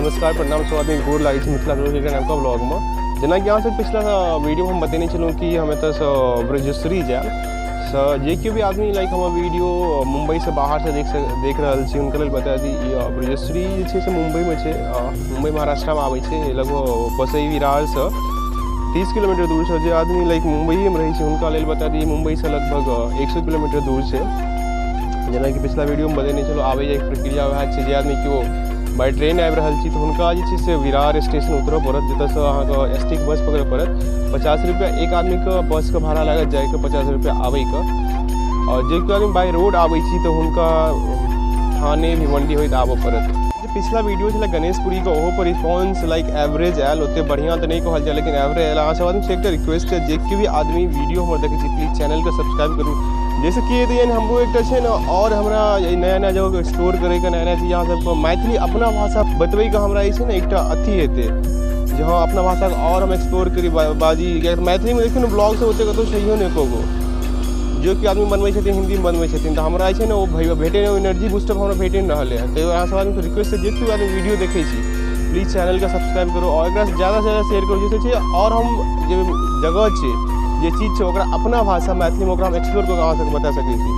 नमस्कार प्रणाम स्वागत है गोर लगे मिथिला के नाम का ब्लॉग में जना कि यहाँ से पिछला वीडियो हम बतेने चलूँ कि हमें तो ब्रजश्री जाए जे कि भी आदमी लाइक हम वीडियो मुंबई से बाहर से देख रहा छे उनके लिए बता दी ब्रजश्री से मुंबई में छे मुंबई महाराष्ट्र में आवे छे लगभग बसई विरार से 30 किलोमीटर दूर से जो आदमी लाइक मुंबई में रही उनका लेल बता दी मुंबई से लगभग 100 किलोमीटर दूर से जना कि पिछला वीडियो में बतेने चलो आवे जाए प्रक्रिया वह जे आदमी कि वो बाय ट्रेन आबि रहा छी तो उनका से विरार स्टेशन उतर पड़त जतसे अहाँ एसटी बस पकड़े पड़त 50 रुपया एक आदमी का बस का भाड़ा लागत जाए के 50 रुपया आवे का और जो आदमी बाय रोड आवे छी तो उनका थाने भिवंडी होइत आबो पड़त। पिछला वीडियो छे गणेशपुरी का ओहो पर रिस्पॉन्स लाइक एवरेज आयल ओते बढ़िया तो नहीं कहल जाए लेकिन एवरेज आयल। अहाँ सब आदमी से एक रिक्वेस्ट है जे भी आदमी वीडियो हमर देखे छी प्लीज चैनल के सब्सक्राइब करू जैसे कि हमरो एक है ना और हमारा नया नया जगह एक्सप्लोर करे का नया नया चीज यहाँ सबको मैथिली अपना भाषा बतवे का हमारा है ना एक अथी हेते जहाँ अपना भाषा और हम एक्सप्लोर करी बाजी मैथिली में देखिए ना ब्लॉग से होते कतो सही नहीं कोगो जो कि आदमी बनवे हिंदी में बनवे तो हमारा है ना वो भेटे एनर्जी बूस्टर हमारा भेटे नहीं रहा है। तो यहाँ सब आदमी रिक्वेस्ट है जितने आदमी वीडियो देखे प्लीज चैनल का सब्सक्राइब करो और ज़्यादा से ज़्यादा शेयर करो जैसे और हम जो जगह छे जे चीज है अपना भाषा मैथिली में हम एक्सप्लोर करके अहाँ सबके बता सकै छी।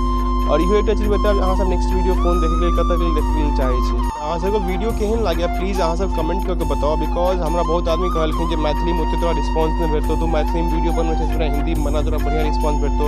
और इहो एक चीज बताब अहाँ सब नेक्स्ट वीडियो कोन देखे के कतऽ के देखे के चाहे छी अहाँ सबके वीडियो केहन लागे प्लीज अहाँ सब कमेंट करके बताओ बिकॉज हमरा बहुत आदमी कहलखिन जे मैथिली में ओते तोरा रिस्पांस नहीं भेटतो तो मैथिली में वीडियो बनबै छै तोरा हिंदी में बना तोरा बढ़िया रिस्पांस भेटतो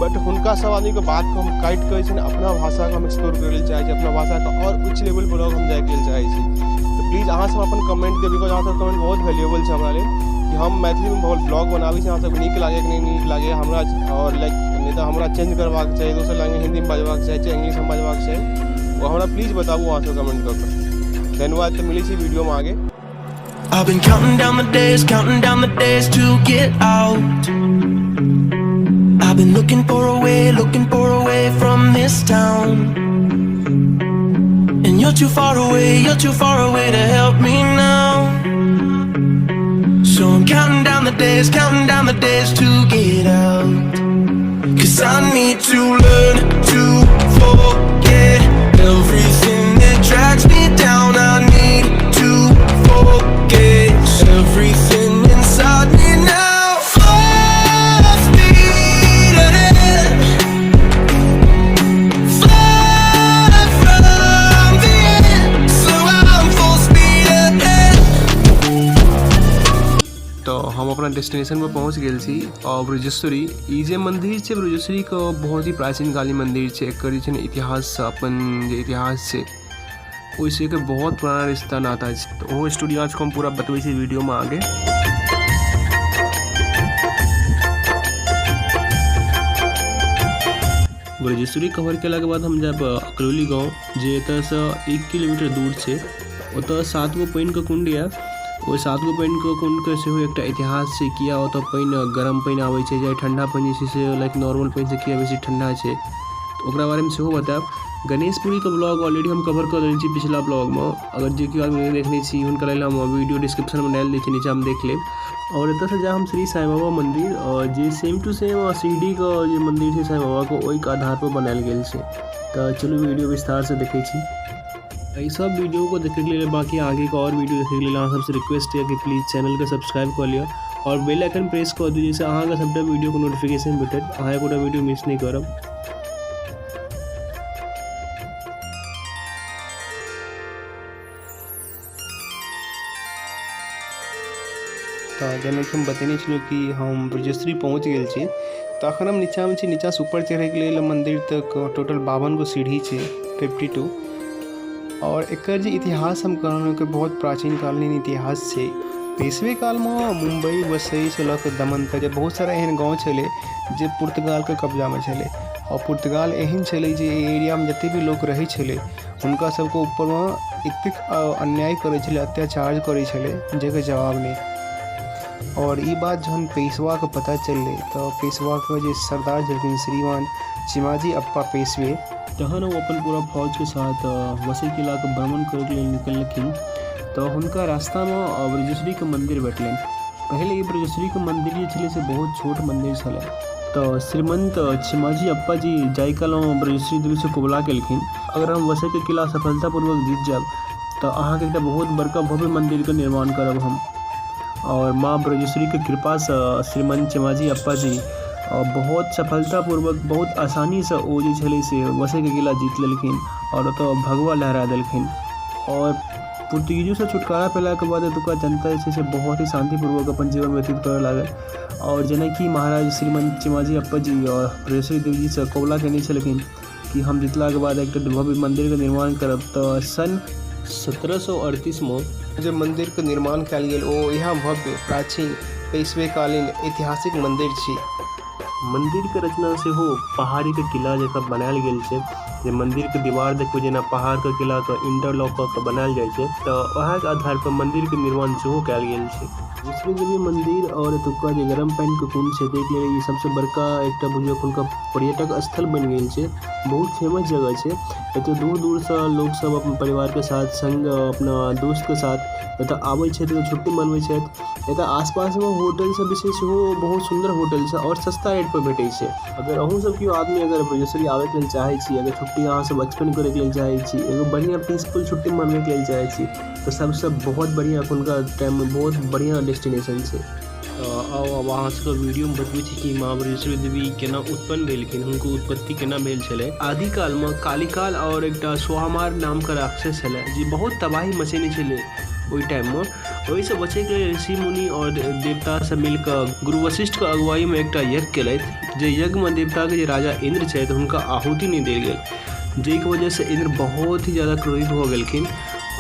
बट हुनका सब आदमी के बात को हम काट करै छी अपना भाषा को हम एक्सप्लोर करे चाहे छी अपना भाषा का और उच्च लेवल पर हम जाए के चाहे छी। तो प्लीज अहाँ सब अपन कमेंट के बिकॉज अहाँ सब कमेंट बहुत वैल्यूएबल छै हमरा लेल कि हम मैथिली में बहुत ब्लॉग बनाबी अहाँ सब नीक लागे कि नहीं नीक लागे हमरा और लाइक नहीं तो हमरा चेंज करवाक चाहिए दोसर लैंग्वेज हिंदी में बाजबाक चाहिए इंग्लिश में बाजबाक चाहिए वो हमरा प्लीज बताबू अहाँ सब कमेंट करके। धन्यवाद। तो मिली छी वीडियो में आगे। I've been counting down the days to get out. I've been looking for a way from this town. And you're too far away to help me now. So I'm counting down the days to get out. 'Cause I need to learn to forget everything that drags me down. I need to forget everything inside me now. Full speed ahead, fly from the end, so I'm full speed ahead. तो हम अपना destination में पहुंच गए छी और ब्रजश्री ई जे मंदिर है ब्रजश्री का बहुत ही प्राचीन कालीन मंदिर है एकर इतिहास अपन इतिहास है वैसे के बहुत पुराना रिश्ता नाता है तो वो स्टोरी आज को हम पूरा बतवे छी वीडियो में आगे। ब्रजश्री कवर केला के बाद हम जब अकरौली गाँव जे एत से 1 किलोमीटर दूर से ओत 7 गो पानी का कुंड है वो 7 गो पानी के कुंड के सेहो एक इतिहास से किया हो तो पानी गरम पानी आवे छै जे ठंडा पानी से लाइक नॉर्मल पानी से किया बेसी ठंडा है तो ओकरा बारे में सेहो बताब। गणेशपुरी का ब्लॉग ऑलरेडी हम कवर कर देने पिछला ब्लॉग में अगर जो कि आदमी देखने छी उनका लेल हम वीडियो डिस्क्रिप्शन में डाल दी नीचे हम देख लेब। और एत से जा हम श्री साईं बाबा मंदिर और जे सेम टू सेम शिरडी का जो मंदिर है साईं बाबा को ओहि आधार पर बनायल गेल छै। तो चलो वीडियो विस्तार से देखे छी। ये सब वीडियो को देखे के लिए बाकी आगे का और वीडियो देखे के लिए सबसे रिक्वेस्ट है कि प्लीज़ चैनल के सब्सक्राइब कर लिया और बेल आइकन प्रेस कर दिए जैसे अहाँ का सबटा वीडियो को नोटिफिकेशन भेटत अहाँ एकोटा वीडियो मिस नहीं करब। तो जैसे कि हम बतेने चलो कि हम ब्रजश्री पहुँच गए छी तो अखन हम नीचा में छी नीचा से ऊपर चढ़े के लिए मंदिर तक टोटल 52 गो सीढ़ी है 52 और एकर जे इतिहास हम कहलहुँ कि बहुत प्राचीन कालीन इतिहास है। पेशवे काल में मुंबई बसई से लऽ कऽ दमन तक बहुत सारा एहन गाँव छलै जे पुर्तगाल के कब्जा में छलै और पुर्तगाल एहन छलै जे एरिया में जते भी लोग रहै छलै हुनका सबके ऊपर में एतेक अन्याय करै छलै अत्याचार करै छलै जेकर जवाब नहीं। और ये बात जहन पेशवा को पता चललै तो पेशवा के जो सरदार छलखिन श्रीमान चिमाजी अप्पा पेशवे तहन वो अपन पूरा फौज के साथ वसई किला के भ्रमण करे के लिए निकलखिन तो हुनका रास्ता में ब्रजश्री के मंदिर भेटलनि। पहले ये ब्रजश्री के मंदिर जे छलै से बहुत छोट मंदिर छलै तो श्रीमंत चिमाजी अप्पा जी जाय काल ब्रजश्री देवी से कुबला केलखिन अगर हम वसई के किला सफलतापूर्वक जीत जाब तो अहाँ के एकटा बहुत बड़का भव्य मंदिर के निर्माण करब हम। और माँ ब्रजेश्वरी के कृपा से श्रीमान चमाजी अप्पा जी बहुत सफलतापूर्वक बहुत आसानी से ओ जे छलै से वसई के किला जीत लेलखिन और तो भगवा लहरा देलखिन। और पुर्तगीजों से छुटकारा पेला के बाद एतुका जनता जे छै से बहुत ही शांतिपूर्वक अपन जीवन व्यतीत करऽ लागल। और जेना कि महाराज श्रीमान चमाजी अप्पा जी और ब्रजेश्वरी देवी जी से कबूला केने छलखिन कि हम जितला के बाद एक भव्य मंदिर के निर्माण करब। तो सन 1738 में जो मंदिर के निर्माण कयल गेल ओ यह भव्य प्राचीन पेशवेकालीन ऐतिहासिक मंदिर छी। मंदिर के रचना से हो पहाड़ी के किला जैसा बनायल गेल छै। जे मंदिर के दीवार देखो जेना पहाड़ के किला के इंटरलॉक के बनायल जाय छै, तो वहाँ के आधार पर मंदिर के निर्माण सेहो कयल गेल छै। विश्व देवी मंदिर और एतुका जे गरम पानी के कुंड छै देख ले सबसे बड़का एकटा बुझियो हुनका पर्यटक स्थल बन गेल छै। बहुत फेमस जगह छै। एतऽ दूर दूर से लोग सब अपन परिवार के साथ संग अपना दोस्त के साथ एतऽ आबै छै, तो छुट्टी मनबै छै। एतऽ आसपास में होटल सब भी छै, बहुत सुंदर होटल छै और सस्ता रेट पर भेटै छै। अगर अहूँ सब केओ आदमी अगर ब्रजेश्वरी आबै के लेल चाहै छी, अगर छुट्टी अहाँ सब बचपन करे के लेल चाहै छी, एगो बढ़िया पीसफुल छुट्टी मनबै के लेल चाहै छी, तो सबसे बहुत बढ़िया एखुनका टाइम में बहुत बढ़िया डेस्टिनेशन छै। अब अहाँ सबके वीडियो में बतबै छी कि माँ ब्रजेश्वरी देवी केना उत्पन्न भेलखिन, हुनको उत्पत्ति केना भेल छलै। आदिकाल में कालिकाल और एकटा सोहामार नाम का राक्षस छलै जे बहुत तबाही मचेने छलै ओहि टाइम में। ओहि से बचे के लेल ऋषि मुनि और देवता से मिलकर गुरु वशिष्ठ के अगुवाई में एकटा यज्ञ केलथि। जे यज्ञ में देवता के जे राजा इंद्र छथि हुनका आहुति नहीं देल गेल, जाहिके वजह से इंद्र बहुत ही ज़्यादा क्रोधित हो गेलखिन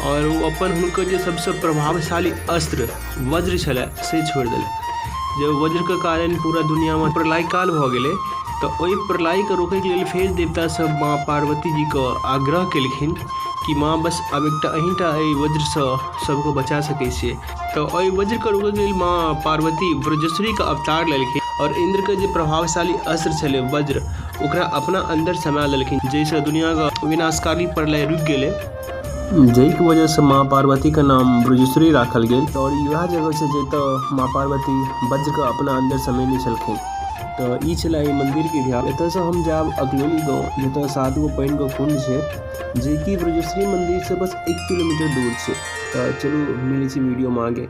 और वो अपन हुनकर जे सबसे प्रभावशाली अस्त्र वज्र छलै से छोड़ि देलक। जब वज्र के कारण पूरा दुनिया में प्रलय काल भ गेलै, तो ओहि प्रलय के रोके के लेल फेर देवता सब माँ पार्वती जी के आग्रह केलखिन कि माँ बस अब एकटा अहींटा एहि वज्र से सबको बचा सकै छियै। तो ओहि वज्र के रोके के लेल माँ पार्वती ब्रजेश्वरी के अवतार लेलखिन और इंद्र के जे प्रभावशाली अस्त्र छलै वज्र ओकरा अपना अंदर समा लेलखिन, जैसे दुनिया का विनाशकारी प्रलय रुक गेलै। जय की वजह से माँ पार्वती का नाम ब्रजेश्वरी राखल गेल। और यह जगह से जतऽ माँ पार्वती वज्र के अपना अंदर समेने छलखिन। तो ई छलै ई मंदिर के इतिहास। एतऽ से हम जाब अकलोली गाँव, जतऽ 7 गो पानि के कुंड छै, जे कि ब्रजेश्वरी मंदिर से बस 1 किलोमीटर दूर छै। तो चलू मिलै छी वीडियो में आगे।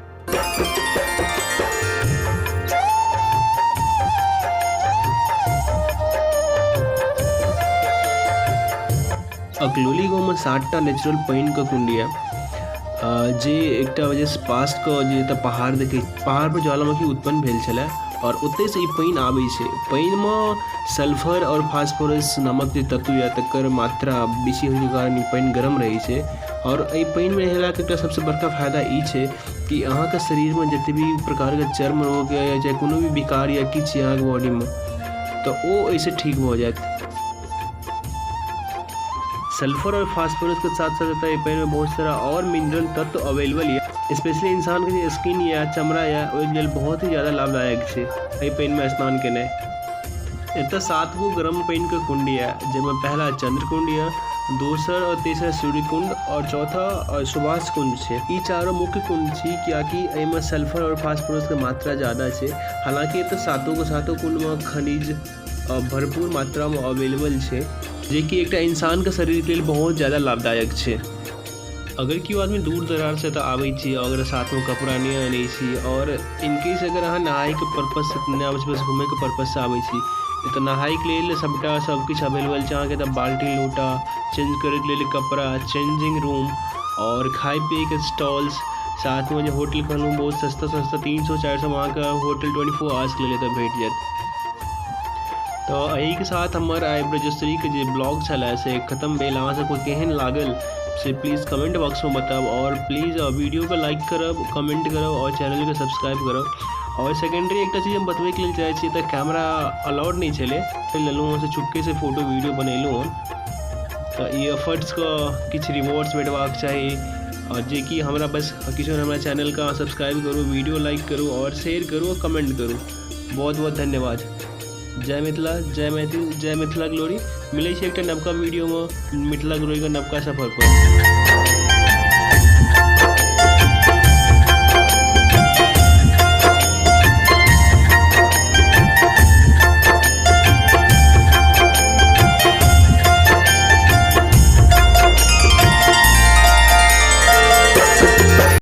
अकलोली गाँव में 7टा नेचुरल पानी का कुंड है, जे एकटा वजह से पास के जे पहाड़ देखे पहाड़ पर ज्वालामुखी उत्पन्न भेल छलै और ओतय से ई पानी आबै छै। पानी में सल्फर और फास्फोरस नामक जे तत्व या तकर मात्रा बेसी होने के कारण ई पानी गरम रहे छै। और एहि पानी में नहेला के एकटा सबसे बड़का फायदा ई छै कि अहाँ के शरीर में जते भी प्रकार के चर्म रोग या चाहे कोनो भी विकार या किछु अहाँ के बॉडी में, तो वो ऐसे ठीक हो जाए। सल्फर और फास्फोरस के साथ साथ पानी में बहुत सारा और मिनरल तत्व अवेलेबल है, स्पेशली इंसान के स्किन या चमड़ा या ओहि लेल बहुत ही ज़्यादा लाभदायक है एहि पानी में स्नान केनाइ। एतऽ 7 गो गर्म पानी के कुंड है, जिसमें पहला चंद्रकुंड है, दोसर और तेसर सूर्यकुंड और चौथा सुभाष कुंड है। ई चारों मुख्य कुंड छी कियाकि एहिमे सल्फर और फास्फोरस के मात्रा ज़्यादा है। हालांकि एतऽ 7 कुंड में खनिज भरपूर मात्रा में अवेलेबल है, जे कि एकटा इंसान के शरीर के लिए बहुत ज़्यादा लाभदायक है। अगर केओ आदमी दूर दराज से आबै छी, अगर साथ में कपड़ा नहीं आनै छी और इनकेस अगर अहाँ नहाय के पर्पज से नहि बस घूमे के पर्पज से आबै छी, तो नहाय के लिए सबटा सब किछु अवेलेबल है। अहाँके तऽ बाल्टी लोटा, चेंज करे के लिए कपड़ा, चेंजिंग रूम और खाए पिए के स्टॉल्स, साथ में जो होटल कहलूँ बहुत सस्ता 300-400 में अहाँके होटल 24 आवर्स के लिए भेट जायत। तो यही के साथ हमार आइ ब्रजेश्वरी के जो ब्लॉग छलै से खत्म भेल। अहाँ सबको केहन लागल से प्लीज़ कमेंट बॉक्स में बताब और प्लीज़ वीडियो को लाइक करब, कमेंट करब और चैनल के सब्सक्राइब करब। और सेकेंडरी एक चीज़ हम बतबे के लिए चाहे छी, तो कैमरा अलाउड नहीं छले, लेलूँ वहाँ से चुपके से फोटो वीडियो बनेलूँ हन। तो ये एफर्ट्स का किछु रिवॉर्ड्स भेटबाक चाहिए और जे कि हमरा बस किसी हमारा चैनल का सब्सक्राइब करूँ, वीडियो लाइक करूँ और शेयर करूँ और कमेंट करूँ। बहुत बहुत धन्यवाद। जय मिथिला, जय मैथिल, जय मिथिला ग्लोरी। मिले एक नवका वीडियो में मिथिला ग्लोरी का नवका सफर पर।